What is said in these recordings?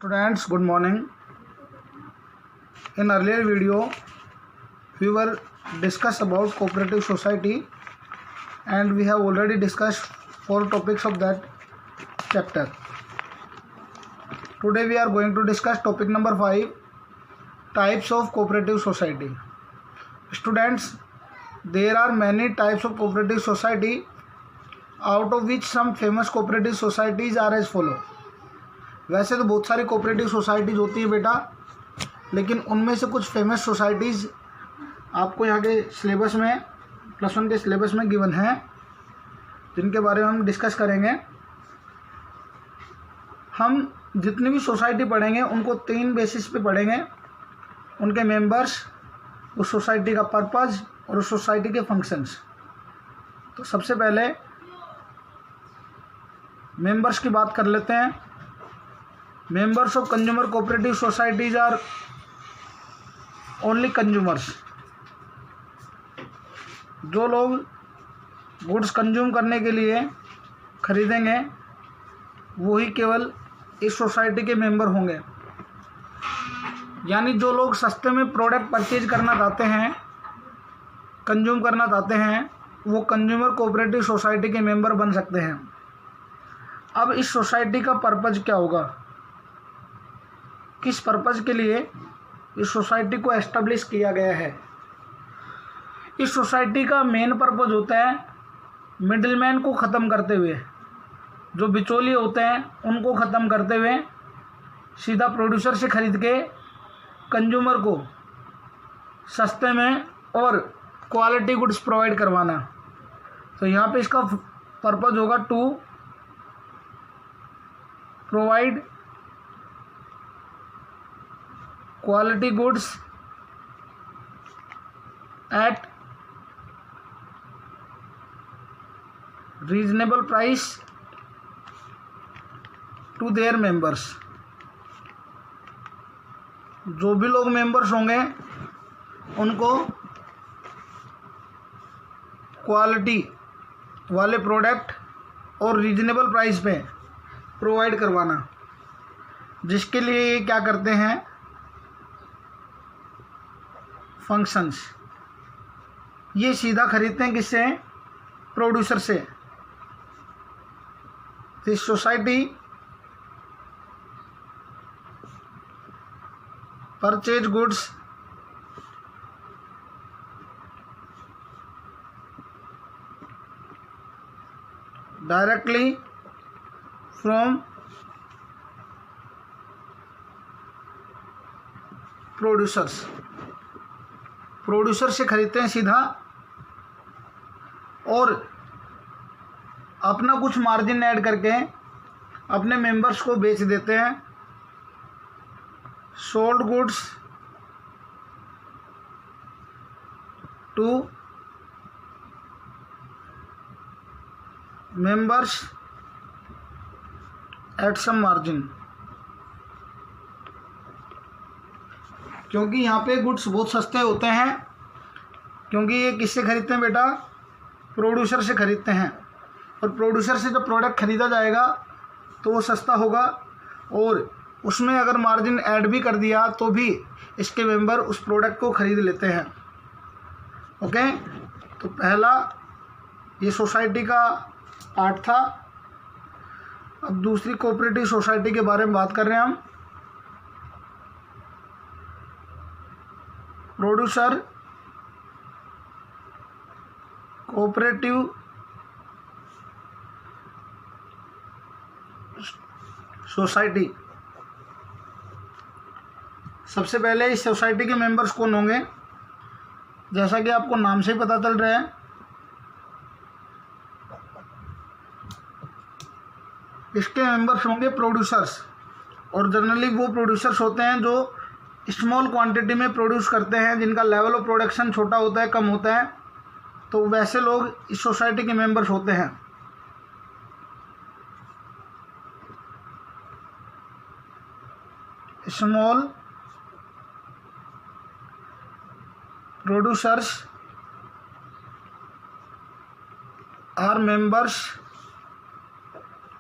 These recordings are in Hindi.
Students, good morning. In earlier video, we were discussed about cooperative society, and we have already discussed 4 topics of that chapter. Today we are going to discuss topic number 5, types of cooperative society. Students, there are many types of cooperative society, out of which some famous cooperative societies are as follow. वैसे तो बहुत सारी कोऑपरेटिव सोसाइटीज़ होती है बेटा, लेकिन उनमें से कुछ फेमस सोसाइटीज़ आपको यहाँ के सिलेबस में +1 के सिलेबस में गिवन हैं, जिनके बारे में हम डिस्कस करेंगे। हम जितनी भी सोसाइटी पढ़ेंगे उनको 3 बेसिस पे पढ़ेंगे: उनके मेंबर्स, उस सोसाइटी का पर्पज़ और उस सोसाइटी के फंक्शंस। तो सबसे पहले मेंबर्स की बात कर लेते हैं। Members of consumer cooperative societies are only consumers. जो लोग गुड्स कंज्यूम करने के लिए खरीदेंगे वही केवल इस सोसाइटी के मेंबर होंगे। यानी जो लोग सस्ते में प्रोडक्ट परचेज करना चाहते हैं, कंज्यूम करना चाहते हैं, वो कंज्यूमर कोऑपरेटिव सोसाइटी के मेंबर बन सकते हैं। अब इस सोसाइटी का पर्पज़ क्या होगा, किस पर्पज़ के लिए इस सोसाइटी को एस्टेब्लिश किया गया है। इस सोसाइटी का मेन पर्पज़ होता है मिडिलमैन को ख़त्म करते हुए, जो बिचौलिए होते हैं उनको ख़त्म करते हुए सीधा प्रोड्यूसर से ख़रीद के कंज्यूमर को सस्ते में और क्वालिटी गुड्स प्रोवाइड करवाना। तो यहाँ पे इसका पर्पज़ होगा to provide quality goods at reasonable price to their members. जो भी लोग मेंबर्स होंगे उनको क्वालिटी वाले प्रोडक्ट और रीजनेबल प्राइस पे प्रोवाइड करवाना, जिसके लिए ये क्या करते हैं, फंक्शंस। ये सीधा खरीदते हैं किससे, प्रोड्यूसर से। This society purchase goods directly from producers. Producer से खरीदते हैं सीधा और अपना कुछ मार्जिन ऐड करके अपने मेंबर्स को बेच देते हैं। Sold goods to members at some margin. क्योंकि यहाँ पे गुड्स बहुत सस्ते होते हैं, क्योंकि ये किससे खरीदते हैं बेटा, प्रोड्यूसर से खरीदते हैं। और प्रोड्यूसर से जब प्रोडक्ट ख़रीदा जाएगा तो वो सस्ता होगा, और उसमें अगर मार्जिन ऐड भी कर दिया तो भी इसके मेंबर उस प्रोडक्ट को ख़रीद लेते हैं। ओके, तो पहला ये सोसाइटी का पार्ट था। अब दूसरी कोऑपरेटिव सोसाइटी के बारे में बात कर रहे हैं हम। Producer cooperative society. सबसे पहले इस सोसाइटी के मेंबर्स कौन होंगे, जैसा कि आपको नाम से ही पता चल रहा है, इसके मेंबर्स होंगे प्रोड्यूसर्स। और जनरली वो प्रोड्यूसर्स होते हैं जो स्मॉल क्वांटिटी में प्रोड्यूस करते हैं, जिनका लेवल ऑफ प्रोडक्शन छोटा होता है, कम होता है। तो वैसे लोग इस सोसाइटी के मेंबर्स होते हैं। Small producers are members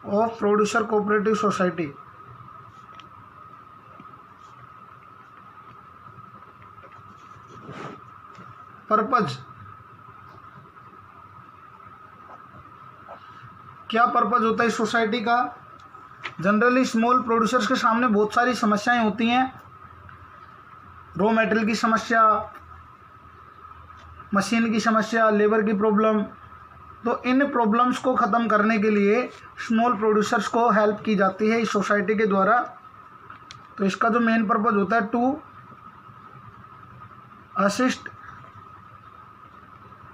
of producer cooperative society. Purpose, क्या पर्पज होता है इस सोसाइटी का? जनरली स्मॉल प्रोड्यूसर्स के सामने बहुत सारी समस्याएं होती हैं, रॉ मटेरियल की समस्या, मशीन की समस्या, लेबर की प्रॉब्लम। तो इन प्रॉब्लम्स को ख़त्म करने के लिए स्मॉल प्रोड्यूसर्स को हेल्प की जाती है इस सोसाइटी के द्वारा। तो इसका जो मेन पर्पज होता है, to assist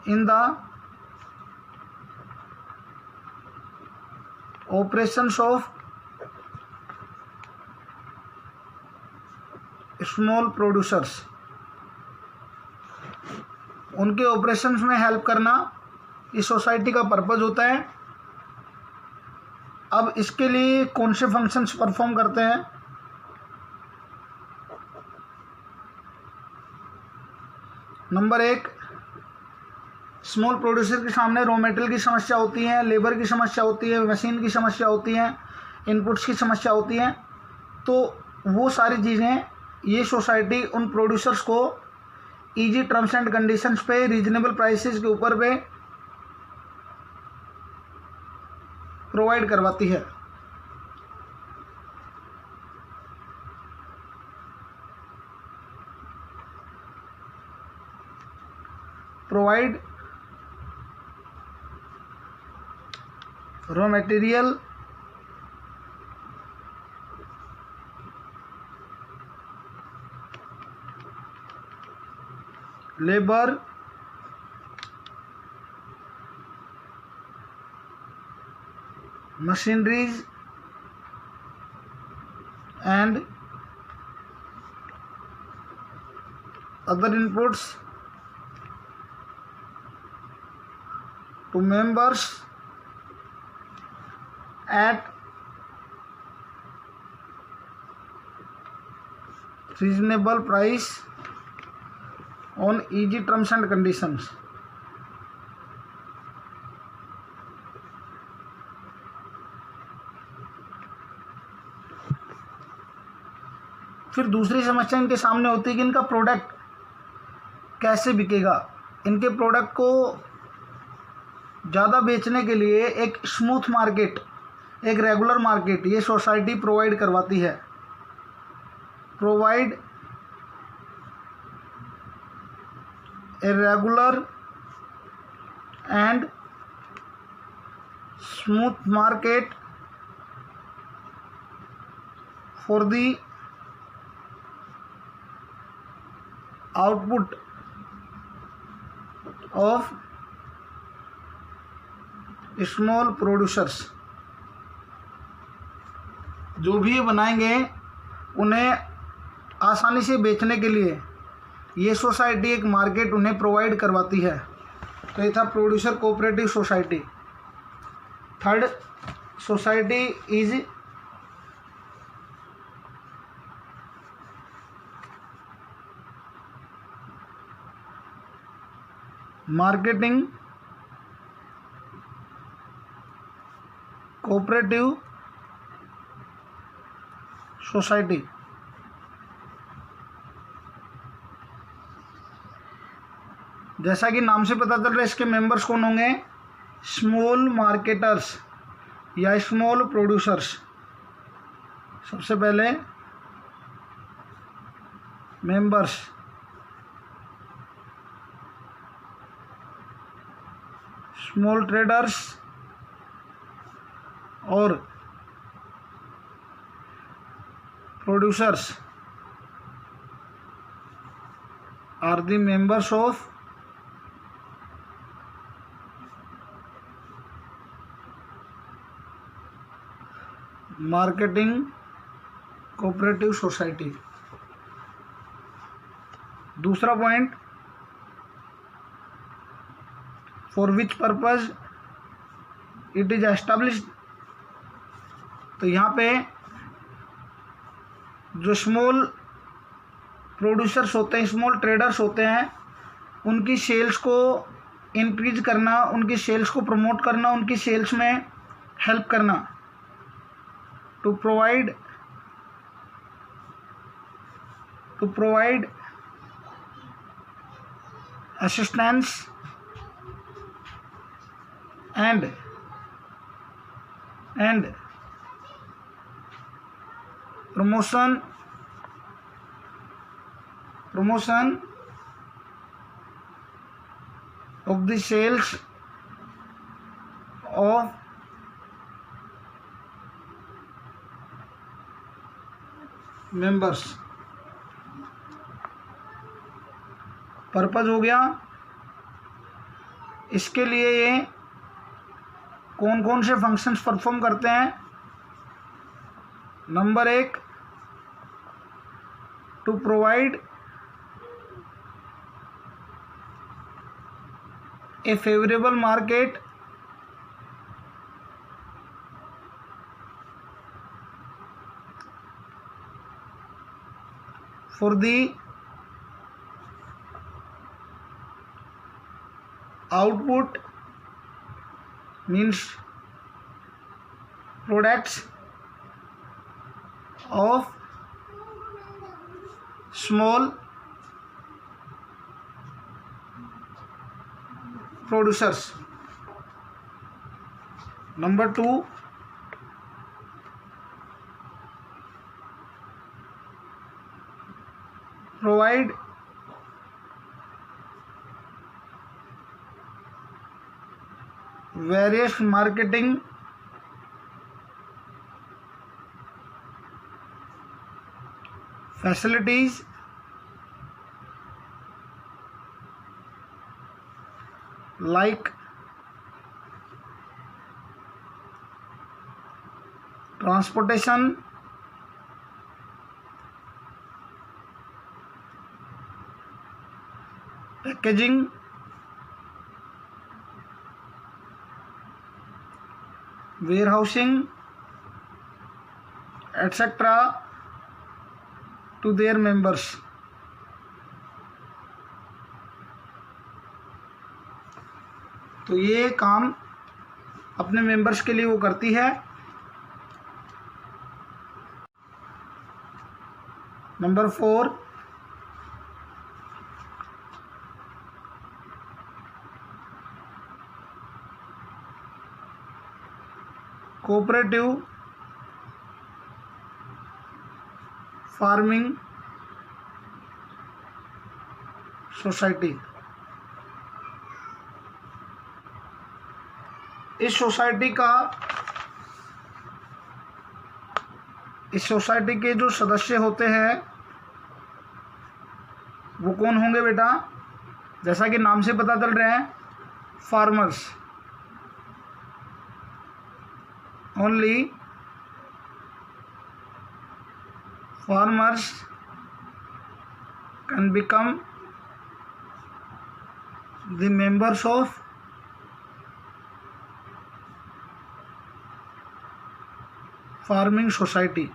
in the operations of small producers, उनके ऑपरेशंस में हेल्प करना इस सोसाइटी का पर्पज होता है। अब इसके लिए कौन से फंक्शंस परफॉर्म करते हैं? नंबर 1, स्मॉल प्रोड्यूसर के सामने रॉ मटेरियल की समस्या होती है, लेबर की समस्या होती है, मशीन की समस्या होती है, इनपुट्स की समस्या होती है। तो वो सारी चीज़ें ये सोसाइटी उन प्रोड्यूसर्स को इजी टर्म्स एंड कंडीशंस पे, रीजनेबल प्राइसेस के ऊपर पे प्रोवाइड करवाती है। Provide raw material, labour, machineries and other inputs to members at reasonable price on easy terms and conditions। फिर दूसरी समस्या इनके सामने होती है कि इनका प्रोडक्ट कैसे बिकेगा। इनके प्रोडक्ट को ज़्यादा बेचने के लिए एक स्मूथ मार्केट, एक रेगुलर मार्केट ये सोसाइटी प्रोवाइड करवाती है। Provide a regular and smooth market for the output of small producers. जो भी ये बनाएंगे उन्हें आसानी से बेचने के लिए ये सोसाइटी एक मार्केट उन्हें प्रोवाइड करवाती है। तो ये था producer cooperative society. Third society is marketing cooperative society. जैसा कि नाम से पता चल रहा है इसके मेंबर्स कौन होंगे? स्मॉल मार्केटर्स या स्मॉल प्रोड्यूसर्स। सबसे पहले मेंबर्स, स्मॉल ट्रेडर्स और producers are the members of marketing cooperative society. दूसरा point, for which purpose it is established. तो यहाँ पे जो स्मॉल प्रोड्यूसर्स होते हैं, स्मॉल ट्रेडर्स होते हैं, उनकी सेल्स को इंक्रीज करना, उनकी सेल्स को प्रमोट करना, उनकी सेल्स में हेल्प करना, to provide assistance and promotion of the sales of members। Purpose हो गया। इसके लिए ये कौन कौन से फंक्शंस परफॉर्म करते हैं? Number 1, to provide a favourable market for the output means products of small producers। Number 2, provide various marketing facilities like transportation, packaging, warehousing, etc. to their members। तो ये काम अपने मेंबर्स के लिए वो करती है। Number 4, cooperative farming society. इस सोसाइटी के जो सदस्य होते हैं वो कौन होंगे बेटा? जैसा कि नाम से पता चल रहा है, farmers. Only farmers can become the members of farming society।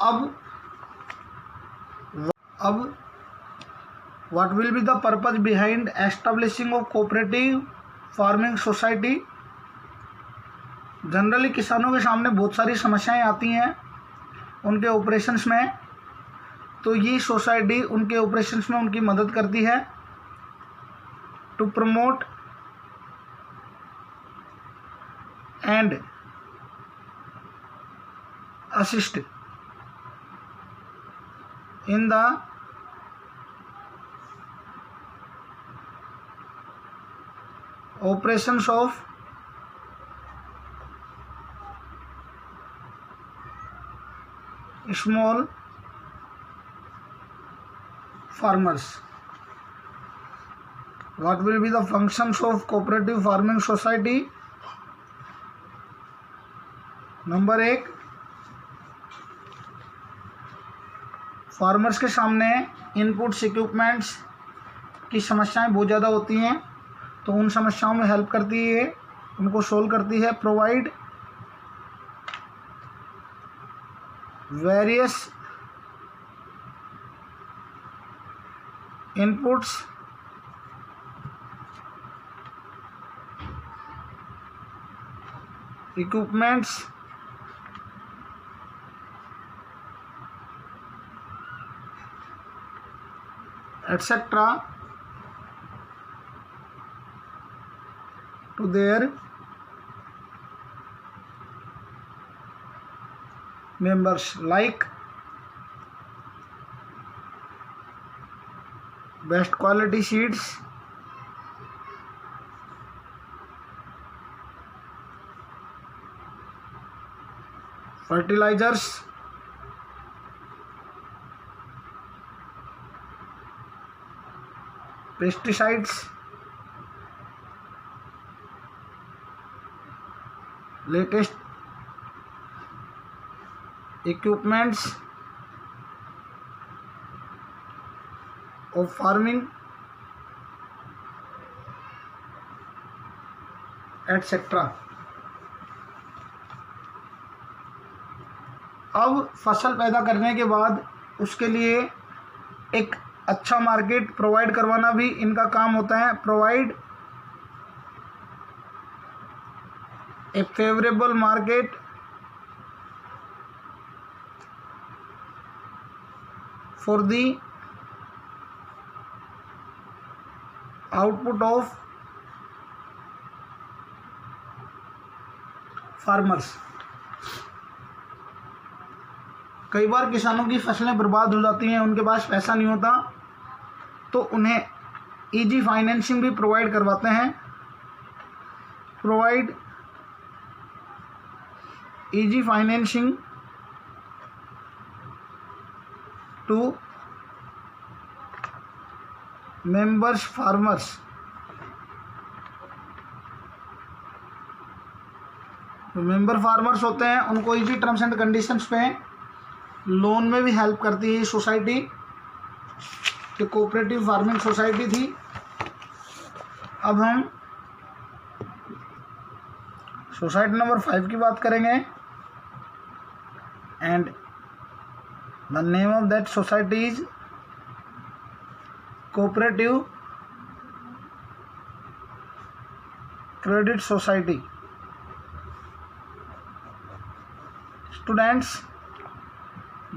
अब what will be the purpose behind establishing of cooperative farming society? Generally किसानों के सामने बहुत सारी समस्याएं आती हैं उनके ऑपरेशंस में, तो ये सोसाइटी उनके ऑपरेशंस में उनकी मदद करती है। To promote and assist in the operations of small farmers। What will be the functions of cooperative farming society? Number 1, farmers के सामने इनपुट्स इक्विपमेंट्स की समस्याएं बहुत ज़्यादा होती हैं, तो उन समस्याओं में हेल्प करती है, उनको सोल्व करती है। Provide various inputs equipments etc. to their members, like best quality seeds, fertilizers, pesticides, latest equipments of farming, etc. अब फसल पैदा करने के बाद उसके लिए एक अच्छा मार्केट प्रोवाइड करवाना भी इनका काम होता है। Provide a favourable market for the output of farmers. कई बार किसानों की फसलें बर्बाद हो जाती हैं, उनके पास पैसा नहीं होता, तो उन्हें इजी फाइनेंसिंग भी प्रोवाइड करवाते हैं। Provide easy financing to members farmers. जो मेंबर फार्मर्स होते हैं उनको इजी टर्म्स एंड कंडीशंस पे लोन में भी हेल्प करती है सोसाइटी। जो कोऑपरेटिव फार्मिंग सोसाइटी थी। अब हम सोसाइटी नंबर 5 की बात करेंगे। And the name of that society is cooperative credit society. Students,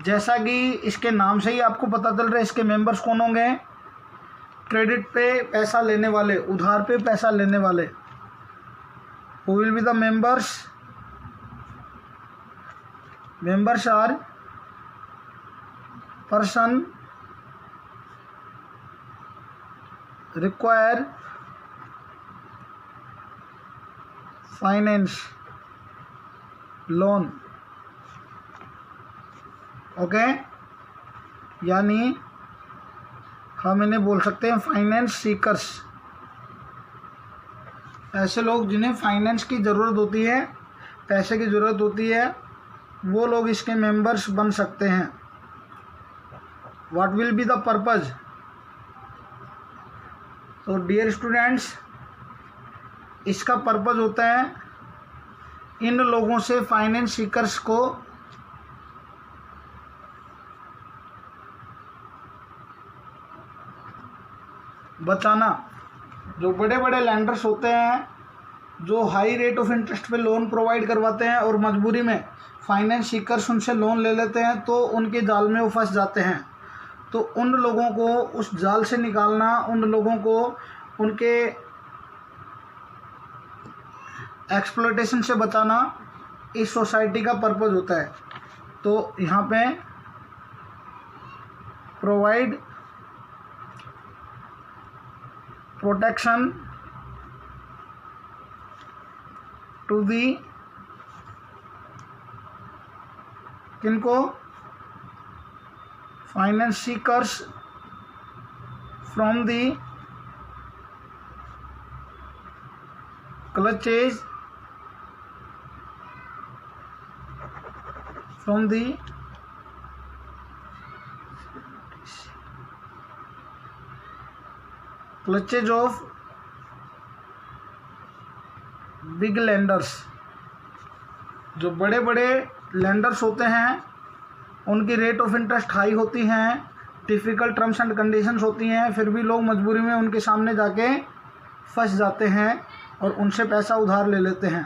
जैसा कि इसके नाम से ही आपको पता चल रहा है इसके मेंबर्स कौन होंगे। क्रेडिट पे पैसा लेने वाले, उधार पे पैसा लेने वाले। Who will be the members? Members are person require finance loan. Okay, यानी हम इन्हें बोल सकते हैं फाइनेंस सीकर्स। ऐसे लोग जिन्हें फाइनेंस की ज़रूरत होती है, पैसे की ज़रूरत होती है, वो लोग इसके मेंबर्स बन सकते हैं। What will be the purpose? तो डियर स्टूडेंट्स, इसका पर्पज़ होता है इन लोगों से, फाइनेंस सीकर्स को बचाना। जो बड़े बड़े लैंडर्स होते हैं जो हाई रेट ऑफ इंटरेस्ट पे लोन प्रोवाइड करवाते हैं और मजबूरी में फाइनेंस सीकर्स उनसे लोन ले लेते हैं, तो उनके जाल में वो फंस जाते हैं। तो उन लोगों को उस जाल से निकालना, उन लोगों को उनके एक्सप्लॉयटेशन से बचाना इस सोसाइटी का पर्पज़ होता है। तो यहाँ पे प्रोवाइड प्रोटेक्शन टू दी किनको? Finance seekers from the clutches from the clutches of big lenders। जो बड़े बड़े लेंडर्स होते हैं उनकी रेट ऑफ इंटरेस्ट हाई होती हैं, डिफ़िकल्ट टर्म्स एंड कंडीशंस होती हैं, फिर भी लोग मजबूरी में उनके सामने जाके फंस जाते हैं और उनसे पैसा उधार ले लेते हैं।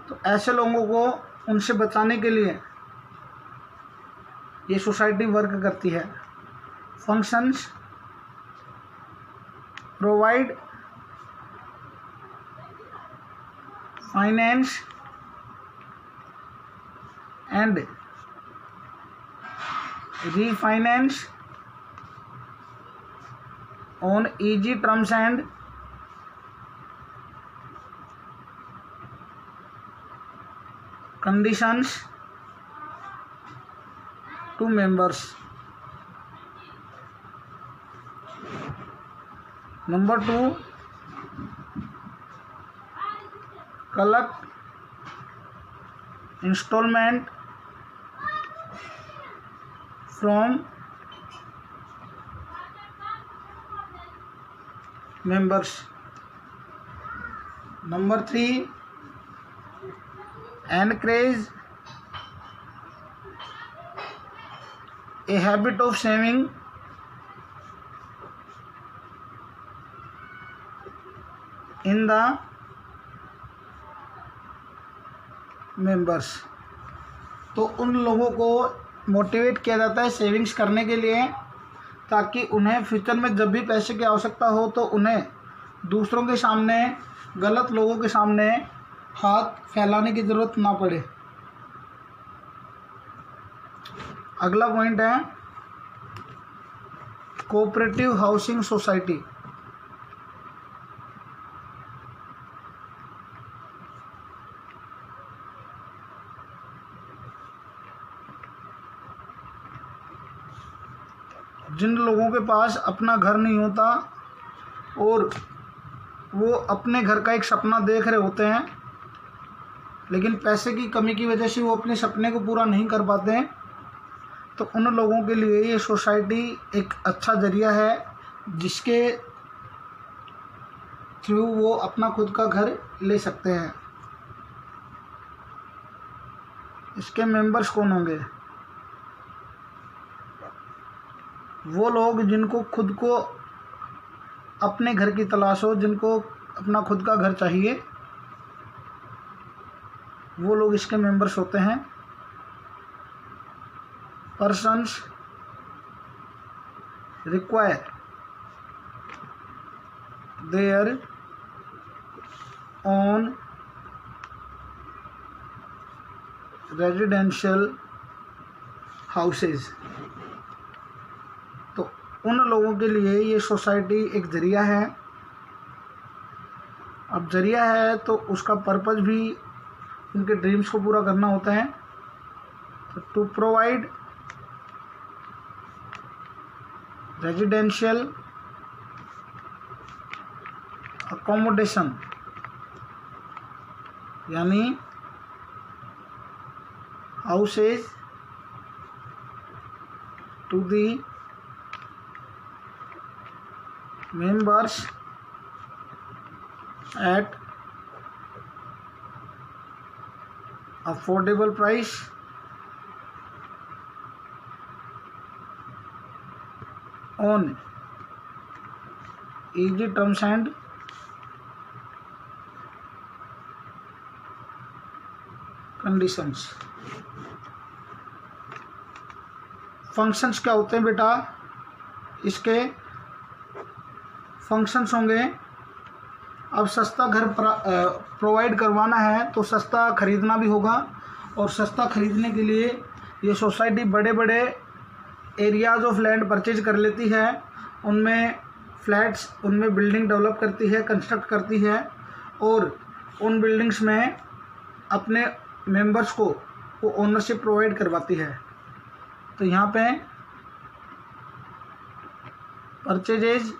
तो ऐसे लोगों को उनसे बचाने के लिए ये सोसाइटी वर्क करती है। functions provide finance and refinance on easy terms and conditions to members. Number 2, collect installment from members. Number 3, encourage a habit of saving in the members. तो उन लोगों को मोटिवेट किया जाता है सेविंग्स करने के लिए, ताकि उन्हें फ्यूचर में जब भी पैसे की आवश्यकता हो तो उन्हें दूसरों के सामने, गलत लोगों के सामने हाथ फैलाने की ज़रूरत ना पड़े। अगला पॉइंट है कोऑपरेटिव हाउसिंग सोसाइटी। जिन लोगों के पास अपना घर नहीं होता और वो अपने घर का एक सपना देख रहे होते हैं, लेकिन पैसे की कमी की वजह से वो अपने सपने को पूरा नहीं कर पाते हैं, तो उन लोगों के लिए ये सोसाइटी एक अच्छा ज़रिया है जिसके थ्रू वो अपना खुद का घर ले सकते हैं। इसके मेंबर्स कौन होंगे? वो लोग जिनको खुद को अपने घर की तलाश हो, जिनको अपना खुद का घर चाहिए, वो लोग इसके मेंबर्स होते हैं। Persons require their own residential houses. तो उन लोगों के लिए ये सोसाइटी एक ज़रिया है। अब ज़रिया है तो उसका पर्पज़ भी उनके ड्रीम्स को पूरा करना होता है। तो टू प्रोवाइड रेजिडेंशियल अकोमोडेशन, यानी houses to the members at affordable price on easy terms and conditions। Functions क्या होते हैं बेटा? इसके फंक्शंस होंगे, अब सस्ता घर प्रोवाइड करवाना है तो सस्ता ख़रीदना भी होगा, और सस्ता ख़रीदने के लिए ये सोसाइटी बड़े बड़े एरियाज़ ऑफ लैंड परचेज कर लेती है, उनमें फ्लैट्स, उनमें बिल्डिंग डेवलप करती है, कंस्ट्रक्ट करती है, और उन बिल्डिंग्स में अपने मेंबर्स को वो ओनरशिप प्रोवाइड करवाती है। तो यहाँ पे purchases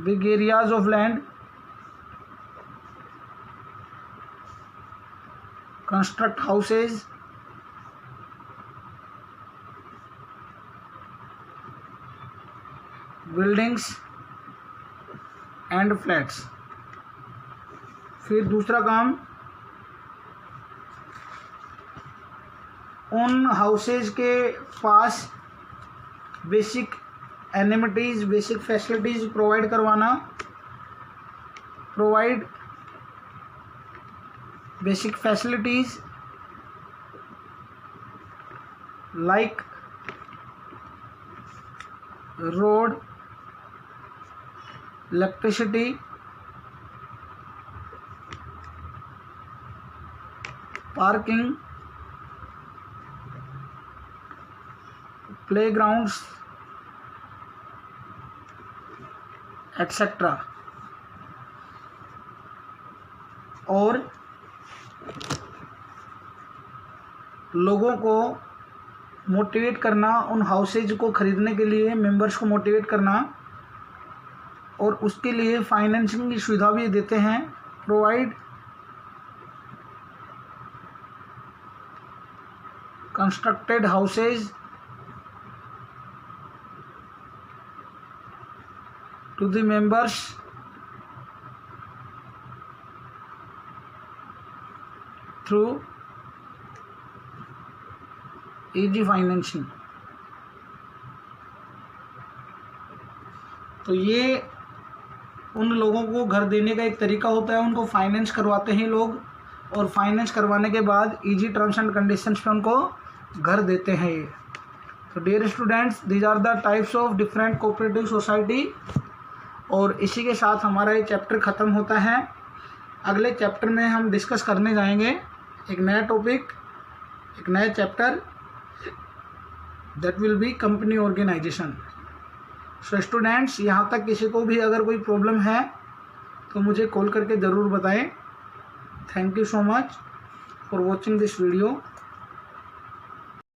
big areas of land, construct houses, buildings and flats। फिर दूसरा काम, उन हाउसेज के पास बेसिक एनिमिटीज़, बेसिक फैसिलिटीज़ प्रोवाइड करवाना, provide basic facilities like road, electricity, parking, playgrounds, etc. और लोगों को मोटिवेट करना, उन हाउसेज को खरीदने के लिए मेंबर्स को मोटिवेट करना, और उसके लिए फाइनेंसिंग की सुविधा भी देते हैं। Provide constructed houses to the members through easy financing. तो ये उन लोगों को घर देने का एक तरीका होता है, उनको फाइनेंस करवाते हैं लोग, और फाइनेंस करवाने के बाद इजी टर्म्स एंड कंडीशंस पे उनको घर देते हैं ये। तो dear students, these are the types of different cooperative society. और इसी के साथ हमारा ये चैप्टर ख़त्म होता है। अगले चैप्टर में हम डिस्कस करने जाएंगे एक नया टॉपिक, एक नया chapter, that will be company organisation. So students, यहाँ तक किसी को भी अगर कोई प्रॉब्लम है तो मुझे कॉल करके ज़रूर बताएं। Thank you so much for watching this video.